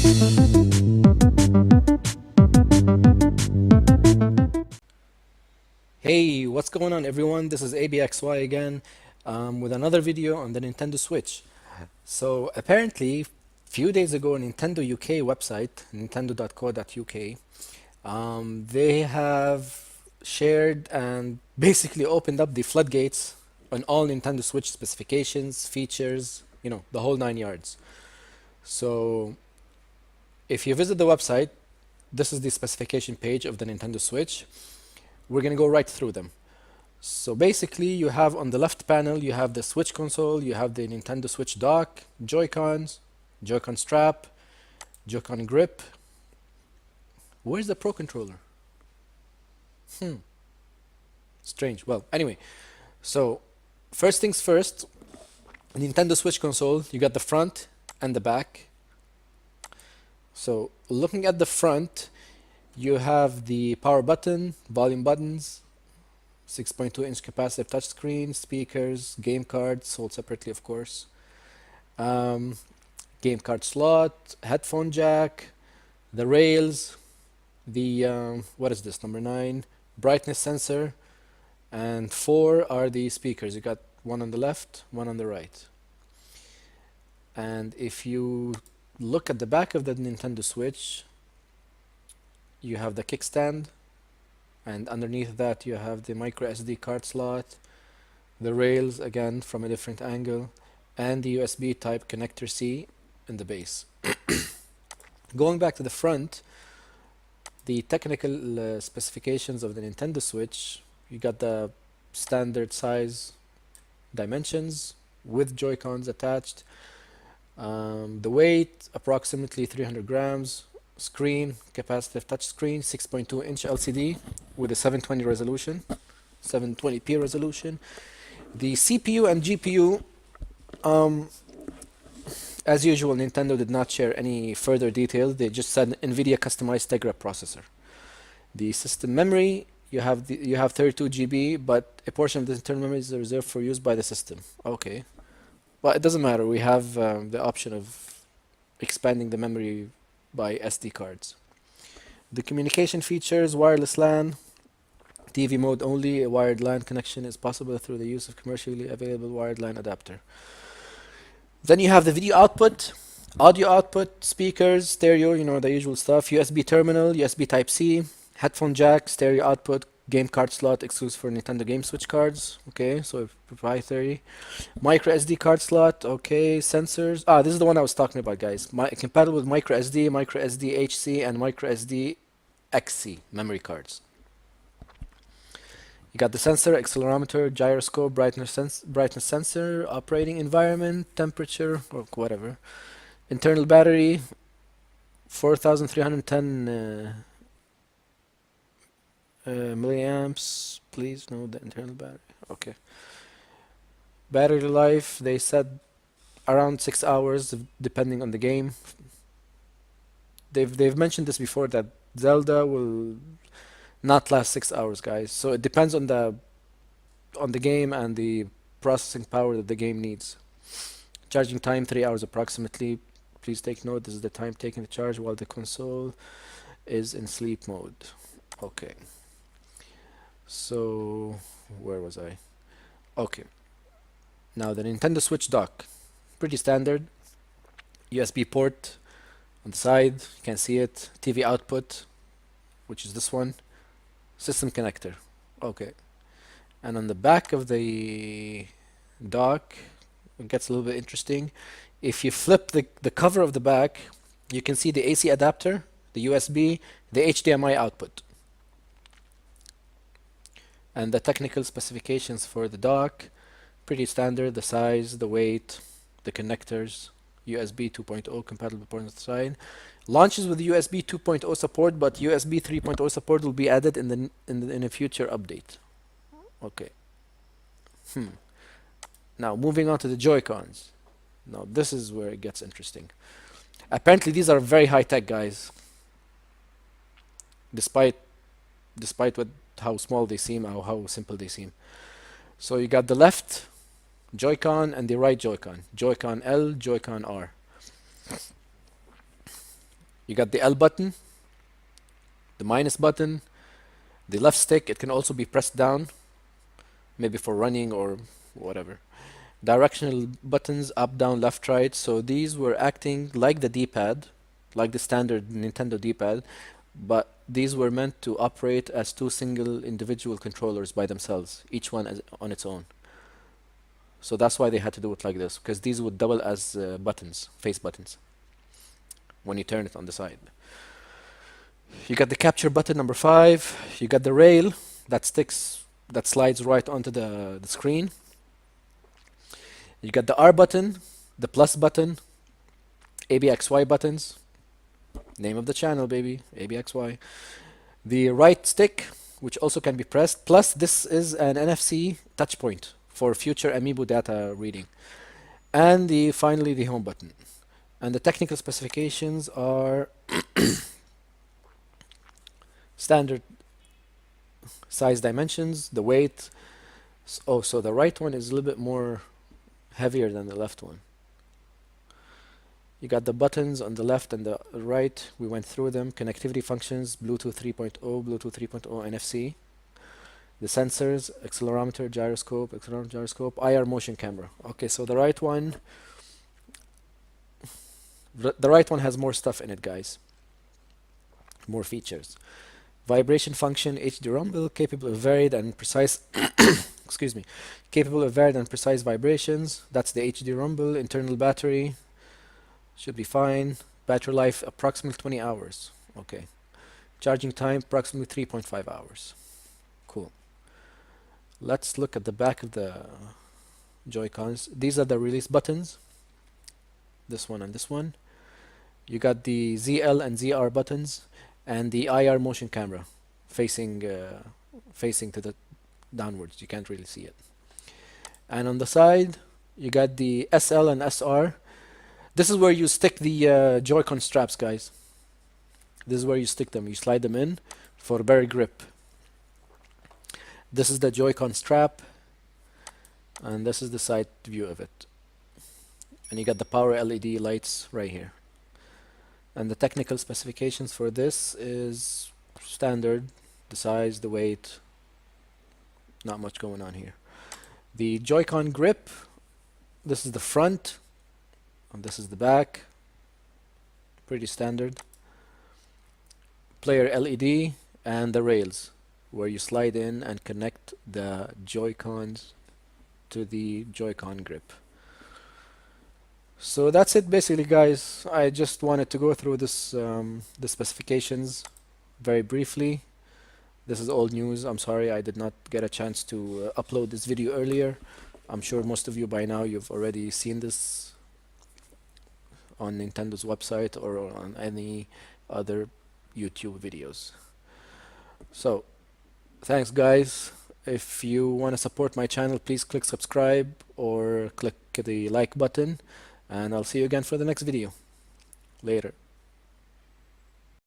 Hey, what's going on everyone? This is AB.XY again with another video on the Nintendo Switch. So apparently, few days ago, Nintendo UK website, nintendo.co.uk, they have shared and basically opened up the floodgates on all Nintendo Switch specifications, features, the whole nine yards. So if you visit the website, this is the specification page of the Nintendo Switch. We're gonna go right through them. So basically, you have on the left panel, you have the Switch console, you have the Nintendo Switch dock, Joy-Cons, Joy-Con strap, Joy-Con grip. Where's the Pro controller? Hmm, strange. Well, anyway, so first things first, Nintendo Switch console, you got the front and the back. So looking at the front, you have the power button, volume buttons, 6.2-inch capacitive touchscreen, speakers, game cards, sold separately, of course. Um, Game card slot, headphone jack, the rails, the what is this, number 9, brightness sensor, and 4 are the speakers. You got one on the left, one on the right. And if you look at the back of the Nintendo Switch, you have the kickstand, and underneath that you have the micro SD card slot, the rails again from a different angle, and the USB type connector C in the base. Going back to the front, the technical specifications of the Nintendo Switch, you got the standard size dimensions with Joy-Cons attached. The weight, approximately 300 grams. Screen, capacitive touch screen, 6.2-inch LCD with a 720 resolution, 720p resolution. The CPU and GPU, um, as usual, Nintendo did not share any further details. They just said NVIDIA customized Tegra processor. The system memory, you have 32 GB, but a portion of the internal memory is reserved for use by the system. Okay, well, it doesn't matter. We have the option of expanding the memory by SD cards. The communication features: wireless LAN, TV mode only. A wired LAN connection is possible through the use of commercially available wired LAN adapter. Then you have the video output, audio output, speakers, stereo, the usual stuff, USB terminal, USB Type-C, headphone jack, stereo output, game card slot exclusive for Nintendo Game Switch cards. Okay, so proprietary. Micro SD card slot. Okay, sensors. This is the one I was talking about, guys. Compatible with micro SD, micro SD HC, and micro SD XC memory cards. You got the sensor, accelerometer, gyroscope, brightness sensor, operating environment, temperature, or whatever. Internal battery, 4310 milliamps. Please know the internal battery. Okay. Battery life, they said around 6 hours, depending on the game. They've mentioned this before, that Zelda will not last 6 hours, guys. So it depends on the game and the processing power that the game needs. Charging time 3 hours approximately. Please take note, this is the time taken to charge while the console is in sleep mode. Okay. So where was I? Okay. Now the Nintendo Switch dock. Pretty standard. USB port on the side, you can see it. TV output, which is this one. System connector. Okay. And on the back of the dock, it gets a little bit interesting. If you flip the cover of the back, you can see the AC adapter, the USB, the HDMI output. And the technical specifications for the dock, pretty standard: the size, the weight, the connectors, USB 2.0 compatible port on the side. Launches with USB 2.0 support, but USB 3.0 support will be added in a future update. Okay. Now moving on to the Joy-Cons. Now this is where it gets interesting. Apparently these are very high tech, guys. Despite how small they seem, how simple they seem. So you got the left Joy-Con and the right Joy-Con. Joy-Con L, Joy-Con R. You got the L button, the minus button, the left stick. It can also be pressed down, maybe for running or whatever. Directional buttons, up, down, left, right. So these were acting like the D-pad, like the standard Nintendo D-pad, but these were meant to operate as two single individual controllers by themselves, each one on its own. So that's why they had to do it like this, because these would double as buttons, face buttons, when you turn it on the side. You got the capture button number 5. You got the rail that slides right onto the screen. You got the R button, the plus button, AB.XY buttons. Name of the channel, baby, AB.XY. The right stick, which also can be pressed. Plus, this is an NFC touch point for future Amiibo data reading. And finally, the home button. And the technical specifications are standard size dimensions, the weight. Oh, so the right one is a little bit more heavier than the left one. You got the buttons on the left and the right. We went through them. Connectivity functions, Bluetooth 3.0, Bluetooth 3.0, NFC. The sensors, accelerometer, gyroscope, IR motion camera. Okay, so the right one has more stuff in it, guys. More features. Vibration function, HD rumble, capable of varied and precise excuse me, capable of varied and precise vibrations. That's the HD rumble. Internal battery should be fine. Battery life approximately 20 hours. Okay. Charging time approximately 3.5 hours. Cool. Let's look at the back of the Joy-Cons. These are the release buttons. This one and this one. You got the ZL and ZR buttons and the IR motion camera facing to the downwards. You can't really see it. And on the side, you got the SL and SR. This is where you stick the Joy-Con straps, guys. This is where you stick them. You slide them in for better grip. This is the Joy-Con strap, and this is the side view of it. And you got the power LED lights right here. And the technical specifications for this is standard, the size, the weight, not much going on here. The Joy-Con grip, this is the front, and this is the back, pretty standard. Player LED, and the rails, where you slide in and connect the Joy-Cons to the Joy-Con grip. So that's it basically, guys. I just wanted to go through the specifications very briefly. This is old news. I'm sorry I did not get a chance to upload this video earlier. I'm sure most of you by now you've already seen this on Nintendo's website or on any other YouTube videos. So thanks, guys. If you want to support my channel, please click subscribe or click the like button, and I'll see you again for the next video. Later.